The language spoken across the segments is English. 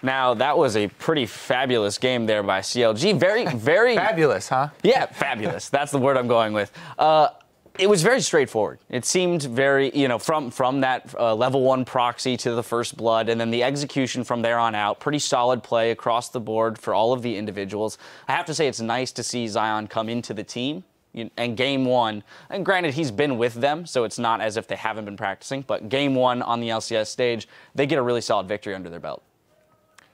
Now, that was a pretty fabulous game there by CLG. Very fabulous, huh? Yeah, fabulous. That's the word I'm going with. It was very straightforward. It seemed very, from that level 1 proxy to the first blood, and then the execution from there on out. Pretty solid play across the board for all of the individuals. I have to say it's nice to see Zion come into the team. And game 1, and granted, he's been with them, so it's not as if they haven't been practicing, but game 1 on the LCS stage, they get a really solid victory under their belt.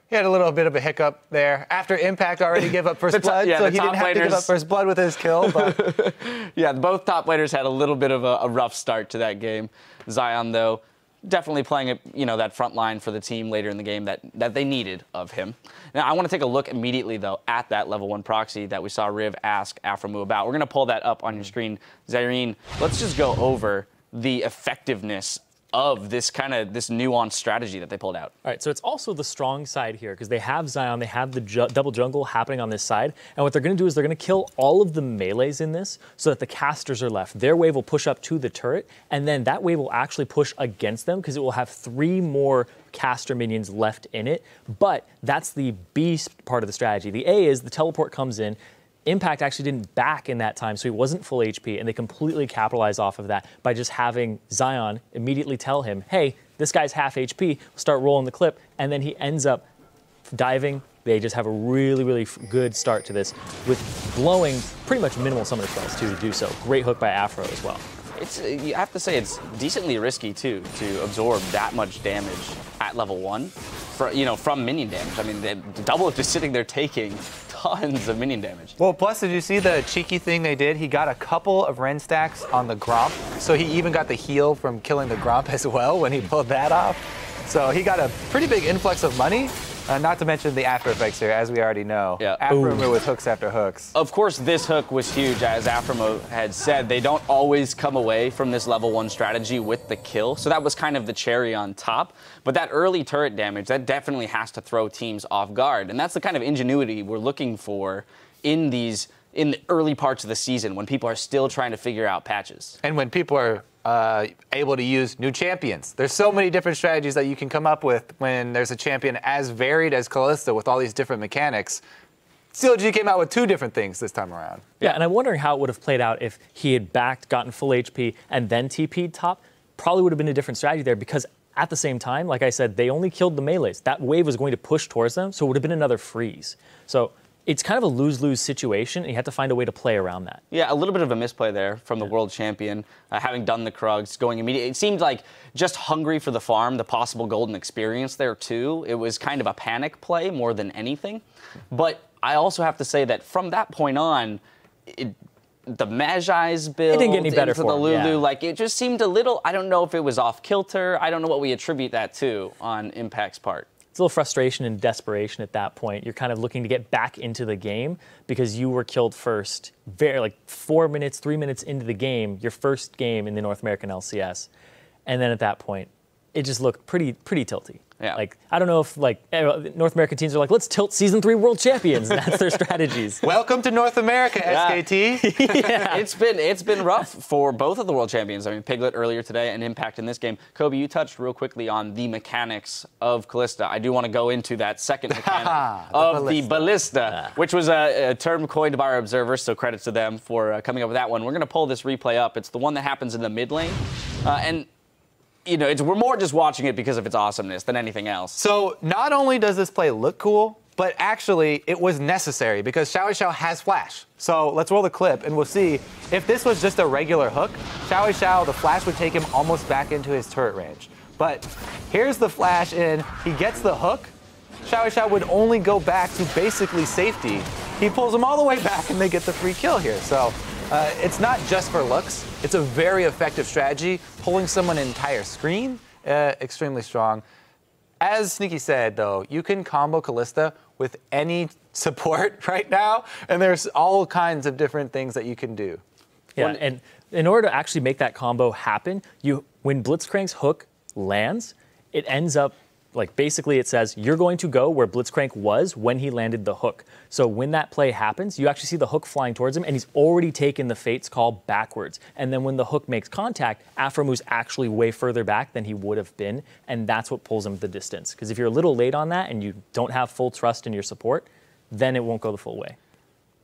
He had a little bit of a hiccup there after Impact already gave up first blood, so he didn't have to give up first blood with his kill. But yeah, both top laners had a little bit of a rough start to that game. Zion, though, definitely playing that front line for the team later in the game that they needed of him. Now, I want to take a look immediately, though, at that level 1 proxy that we saw Riv ask Aframu about. We're going to pull that up on your screen. Zyrene, let's just go over the effectiveness of this nuanced strategy that they pulled out. All right, so it's also the strong side here because they have Zion, they have the double jungle happening on this side, and what they're going to do is they're going to kill all of the melees in this so that the casters are left. Their wave will push up to the turret, and then that wave will actually push against them because it will have 3 more caster minions left in it, but that's the B part of the strategy. The A is the teleport comes in, Impact actually didn't back in that time, so he wasn't full HP, and they completely capitalized off of that by just having Zion immediately tell him, hey, this guy's half HP, start rolling the clip, and then he ends up diving. They just have a really, really good start to this with blowing pretty much minimal summoner spells, too, to do so. Great hook by Afro as well. You have to say it's decently risky, too, to absorb that much damage at level 1 from minion damage. I mean, the double is just sitting there taking tons of minion damage. Well, plus, did you see the cheeky thing they did? He got a couple of Ren stacks on the Gromp, so he even got the heal from killing the Gromp as well when he pulled that off. So he got a pretty big influx of money. Not to mention the after effects here, as we already know. Yeah. Aframu with hooks after hooks. Of course, this hook was huge. As Aframu had said, they don't always come away from this level 1 strategy with the kill. So that was kind of the cherry on top. But that early turret damage, that definitely has to throw teams off guard. And that's the kind of ingenuity we're looking for in the early parts of the season when people are still trying to figure out patches. And when people are able to use new champions. There's so many different strategies that you can come up with when there's a champion as varied as Kalista with all these different mechanics. CLG came out with 2 different things this time around. Yeah, and I'm wondering how it would have played out if he had backed, gotten full HP, and then TP'd top. Probably would have been a different strategy there because at the same time, like I said, they only killed the melees. That wave was going to push towards them, so it would have been another freeze. So it's kind of a lose-lose situation, and you have to find a way to play around that. Yeah, a little bit of a misplay there from the world champion, having done the Krugs, going immediately. It seemed like just hungry for the farm, the possible golden experience there too. It was kind of a panic play more than anything. But I also have to say that from that point on, the Magi's build it didn't get any better into for the Lulu, him, yeah. like it just seemed a little, I don't know if it was off kilter. I don't know what we attribute that to on Impact's part. It's a little frustration and desperation at that point. You're kind of looking to get back into the game because you were killed first, 3 minutes into the game, your first game in the North American LCS. And then at that point, it just looked pretty tilty. Yeah. Like, I don't know if North American teams are like, let's tilt Season 3 world champions. And that's their strategies. Welcome to North America, SKT. Yeah. It's been rough for both of the world champions. I mean, Piglet earlier today and Impact in this game. Kobe, you touched real quickly on the mechanics of Kalista. I do want to go into that second mechanic of the Ballista, which was a term coined by our observers, so credits to them for coming up with that one. We're going to pull this replay up. It's the one that happens in the mid lane. We're more just watching it because of its awesomeness than anything else. So not only does this play look cool, but actually it was necessary because Xiao Xiao has flash. So let's roll the clip and we'll see if this was just a regular hook, Xiao Xiao, the flash would take him almost back into his turret range. But here's the flash in, he gets the hook, Xiao Xiao would only go back to basically safety. He pulls him all the way back and they get the free kill here. So it's not just for looks. It's a very effective strategy. Pulling someone an entire screen, extremely strong. As Sneaky said, though, you can combo Kalista with any support right now, and there's all kinds of different things that you can do. Yeah, and in order to actually make that combo happen, when Blitzcrank's hook lands, it ends up like basically it says you're going to go where Blitzcrank was when he landed the hook. So when that play happens, you actually see the hook flying towards him, and he's already taken the Fate's Call backwards. And then when the hook makes contact, Afromu's actually way further back than he would have been, and that's what pulls him the distance. Because if you're a little late on that and you don't have full trust in your support, then it won't go the full way.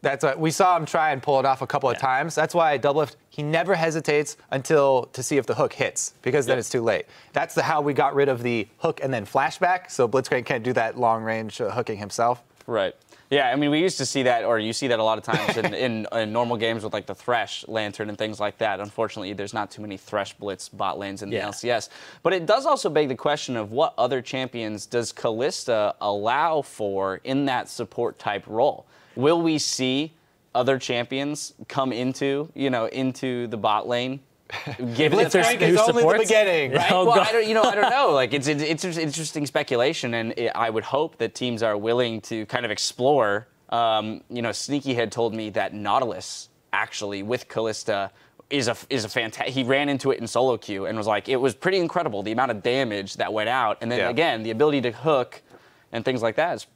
That's what we saw him try and pull it off a couple of times. That's why Doublelift, he never hesitates to see if the hook hits, because then it's too late. That's how we got rid of the hook and then flashback, so Blitzcrank can't do that long range hooking himself. Right. Yeah, I mean, we used to see that, or you see that a lot of times in normal games with like the Thresh Lantern and things like that. Unfortunately, there's not too many Thresh Blitz bot lanes in the LCS. But it does also beg the question of what other champions does Kalista allow for in that support type role? Will we see other champions come into the bot lane? Blitzcrank is only the beginning, right? Well, I don't know. Like, it's interesting speculation, and I would hope that teams are willing to kind of explore. Sneaky had told me that Nautilus actually with Kalista is a fantastic. He ran into it in solo queue and was like, it was pretty incredible the amount of damage that went out, and then again the ability to hook and things like that is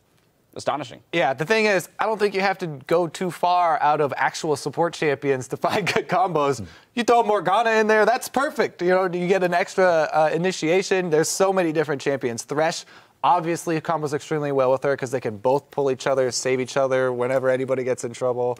astonishing. Yeah, the thing is, I don't think you have to go too far out of actual support champions to find good combos. You throw Morgana in there, that's perfect. You get an extra initiation. There's so many different champions. Thresh obviously combos extremely well with her because they can both pull each other, save each other whenever anybody gets in trouble.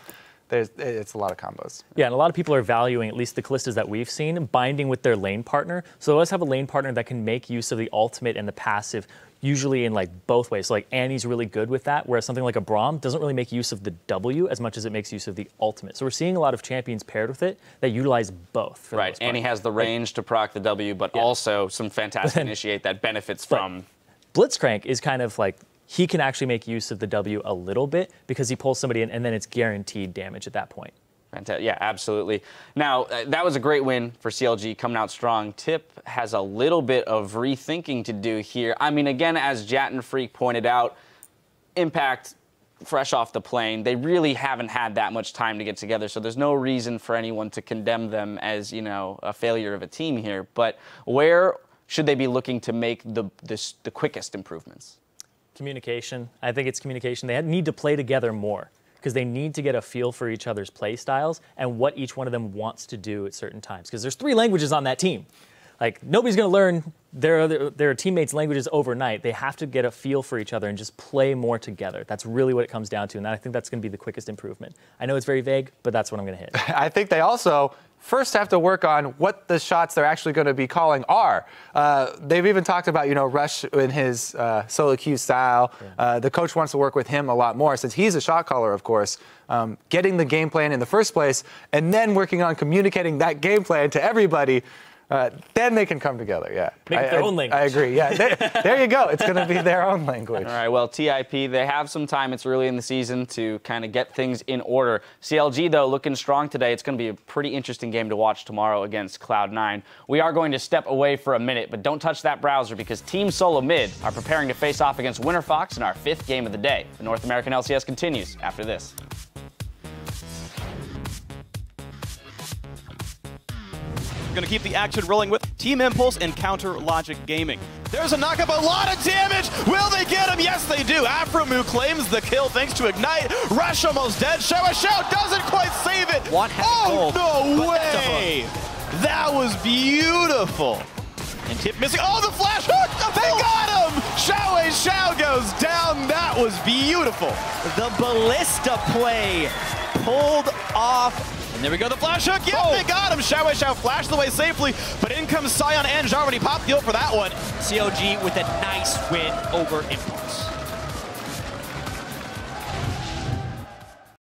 It's a lot of combos. Yeah, and a lot of people are valuing, at least the Kalistas that we've seen, binding with their lane partner. So let's have a lane partner that can make use of the ultimate and the passive, usually in like both ways. So like Annie's really good with that, whereas something like a Braum doesn't really make use of the W as much as it makes use of the ultimate. So we're seeing a lot of champions paired with it that utilize both. Right, Annie has the range to proc the W, but also some fantastic initiate that benefits from. Blitzcrank is kind of like, he can actually make use of the W a little bit because he pulls somebody in, and then it's guaranteed damage at that point. Fantastic. Yeah, absolutely. Now, that was a great win for CLG, coming out strong. Tip has a little bit of rethinking to do here. I mean, again, as Jat and Freak pointed out, Impact, fresh off the plane, they really haven't had that much time to get together, so there's no reason for anyone to condemn them as, a failure of a team here. But where should they be looking to make the quickest improvements? Communication. I think it's communication. They need to play together more because they need to get a feel for each other's play styles and what each one of them wants to do at certain times. Because there's 3 languages on that team. Like, nobody's going to learn their teammates' languages overnight. They have to get a feel for each other and just play more together. That's really what it comes down to, and I think that's going to be the quickest improvement. I know it's very vague, but that's what I'm going to hit. I think they also first have to work on what the shots they're actually going to be calling are. They've even talked about, Rush in his solo queue style. The coach wants to work with him a lot more since he's a shot caller, of course. Getting the game plan in the first place and then working on communicating that game plan to everybody. Then they can come together, Make their own language. I agree, there you go. It's going to be their own language. All right, well, TIP, they have some time. It's early in the season to kind of get things in order. CLG, though, looking strong today. It's going to be a pretty interesting game to watch tomorrow against Cloud9. We are going to step away for a minute, but don't touch that browser because Team Solo Mid are preparing to face off against Winter Fox in our 5th game of the day. The North American LCS continues after this. Going to keep the action rolling with Team Impulse and Counter Logic Gaming. There's a knockup, a lot of damage. Will they get him? Yes, they do. Afromu claims the kill thanks to Ignite. Rush almost dead. Shout doesn't quite save it. Oh, no way. That was beautiful. And Tip missing. Oh, the flash hook. They got him. Xiao goes down. That was beautiful. The ballista play pulled off. And there we go, the flash hook. Yep, they got him. Xiao flashed away safely, but in comes Sion and Jarvan. He popped the ult for that one. CLG with a nice win over Impulse.